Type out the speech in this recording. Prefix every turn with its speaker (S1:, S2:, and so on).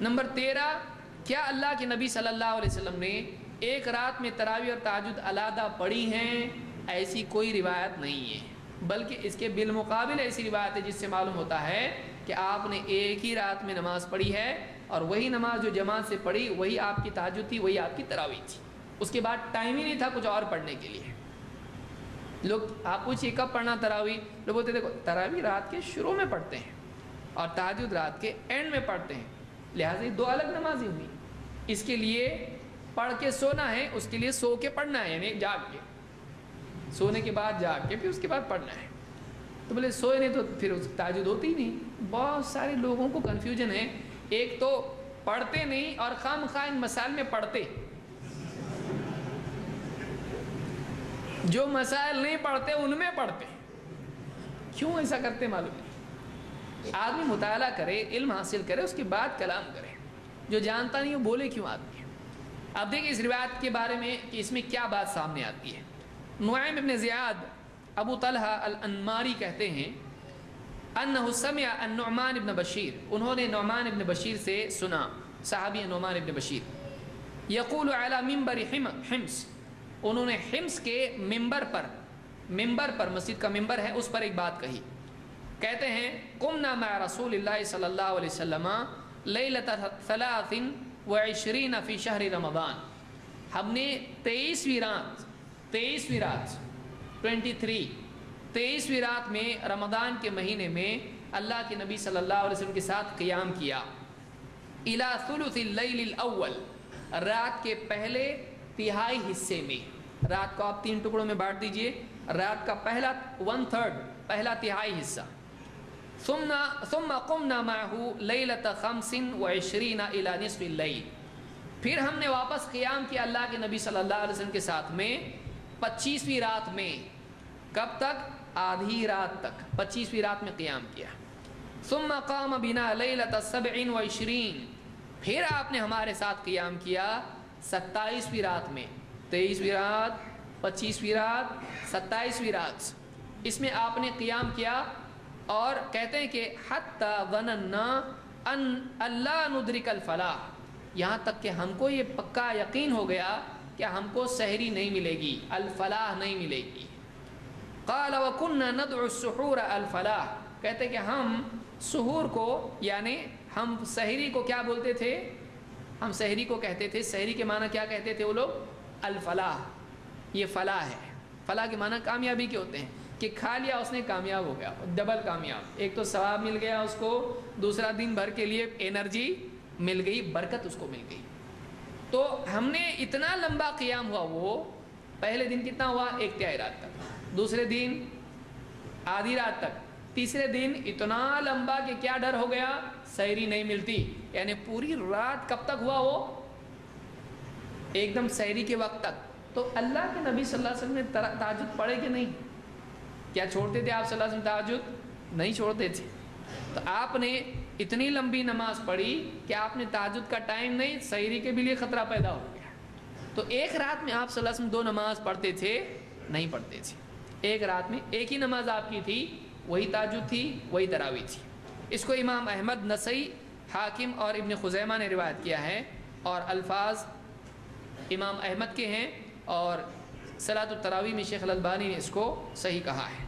S1: Number 13، کیا اللہ کے نبی صلی اللہ علیہ وسلم نے ایک رات میں تراویح اور تہجد علیحدہ پڑھی ہیں؟ ایسی کوئی روایت نہیں ہے، بلکہ اس کے بالمقابل ایسی روایت ہے جس سے معلوم ہوتا ہے کہ آپ نے ایک ہی رات میں نماز پڑھی ہے، اور وہی نماز جو جماعت سے پڑھی وہی آپ کی تہجد تھی، وہی آپ کی تراویح تھی۔ اس کے بعد ٹائم ہی نہیں تھا کچھ اور پڑھنے کے لیے۔ لوگ آپ پوچھیے کب پڑھنا تراویح، لوگ بولتے دیکھو تراویح رات کے شروع میں پڑھتے ہیں اور تہجد رات کے اینڈ میں پڑھتے ہیں، لہٰذا یہ دو الگ نمازیں ہوئی۔ اس کے لیے پڑھ کے سونا ہے، اس کے لیے سو کے پڑھنا ہے، یعنی جاگ کے، سونے کے بعد جاگ کے پھر اس کے بعد پڑھنا ہے۔ تو بولے سوئے نہیں تو پھر اس تہجد ہوتی ہی نہیں۔ بہت سارے لوگوں کو کنفیوژن ہے، ایک تو پڑھتے نہیں اور خام خواہ ان مسائل میں پڑھتے، جو مسائل نہیں پڑھتے ان میں پڑھتے۔ کیوں ایسا کرتے معلوم نہیں۔ آدمی مطالعہ کرے، علم حاصل کرے، اس کے بعد کلام کرے۔ جو جانتا نہیں وہ بولے کیوں آدمی۔ اب دیکھیں اس روایت کے بارے میں کہ اس میں کیا بات سامنے آتی ہے۔ نعیم ابن زیاد ابو طلحہ الانماری کہتے ہیں انہ سمع النعمان ابن بشیر، انہوں نے نعمان ابن بشیر سے سنا، صحابی نعمان ابن بشیر، یقول علی منبر حمص، انہوں نے حمص کے ممبر پر مسجد کا ممبر ہے اس پر ایک بات کہی، کہتے ہیں قمنا مع رسول اللہ صلی اللہ علیہ وسلم لیلۃ 23 فی شہر رمضان، ہم نے 23ویں رات میں رمضان کے مہینے میں اللہ کے نبی صلی اللہ علیہ وسلم کے ساتھ قیام کیا، الی ثلث اللیل الاول، رات کے پہلے تہائی حصے میں۔ رات کو آپ 3 ٹکڑوں میں بانٹ دیجئے، رات کا پہلا 1/3 پہلا تہائی حصہ، ثم قمنا معه لیلۃ 25 الی نصف اللیل، پھر ہم نے واپس قیام کیا اللہ کے نبی صلی اللہ علیہ وسلم کے ساتھ میں 25ویں رات میں۔ کب تک؟ آدھی رات تک، 25ویں رات میں قیام کیا۔ ثم قام بنا لیلۃ 27، پھر آپ نے ہمارے ساتھ قیام کیا 27ویں رات میں، 23ویں رات، 25ویں رات، 27ویں رات، اس میں آپ نے قیام کیا۔ اور کہتے ہیں کہ حتی ظننا ان اللہ ندرک الفلاح، یہاں تک کہ ہم کو یہ پکا یقین ہو گیا کہ ہم کو سحری نہیں ملے گی، الفلاح نہیں ملے گی۔ قال وَكُنَّا نَدْعُ السُّحُورَ الفلاح، کہتے کہ ہم سحور کو یعنی ہم سحری کو کیا بولتے تھے؟ ہم سحری کو کہتے تھے، سحری کے معنی کیا کہتے تھے وہ لوگ؟ الفلاح، یہ فلاح ہے۔ فلاح کے معنی کامیابی کے ہوتے ہیں کہ کھا لیا اس نے کامیاب ہو گیا، ڈبل کامیاب، ایک تو ثواب مل گیا اس کو، دوسرا دن بھر کے لیے انرجی مل گئی، برکت اس کو مل گئی۔ تو ہم نے اتنا لمبا قیام ہوا، وہ پہلے دن کتنا ہوا؟ 1/3 رات تک، دوسرے دن آدھی رات تک، تیسرے دن اتنا لمبا کہ کیا ڈر ہو گیا؟ سحری نہیں ملتی، یعنی پوری رات کب تک ہوا وہ؟ ایک دم سحری کے وقت تک۔ تو اللہ کے نبی صلی اللہ علیہ وسلم نے تہجد پڑھے کہ نہیں؟ کیا چھوڑتے تھے آپ صلی اللہ علیہ وسلم تہجد؟ نہیں چھوڑتے تھے۔ تو آپ نے اتنی لمبی نماز پڑھی کہ آپ نے تہجد کا ٹائم نہیں، سحری کے بھی لیے خطرہ پیدا ہو گیا۔ تو ایک رات میں آپ صلی اللہ علیہ وسلم 2 نماز پڑھتے تھے؟ نہیں پڑھتے تھے۔ ایک رات میں ایک ہی نماز آپ کی تھی، وہی تہجد تھی، وہی تراویح تھی۔ اس کو امام احمد، نسائی، حاکم اور ابن خزیمہ نے روایت کیا ہے، اور الفاظ امام احمد کے ہیں، اور صلاۃ التراویح میں شیخ الالبانی نے اس کو صحیح کہا ہے۔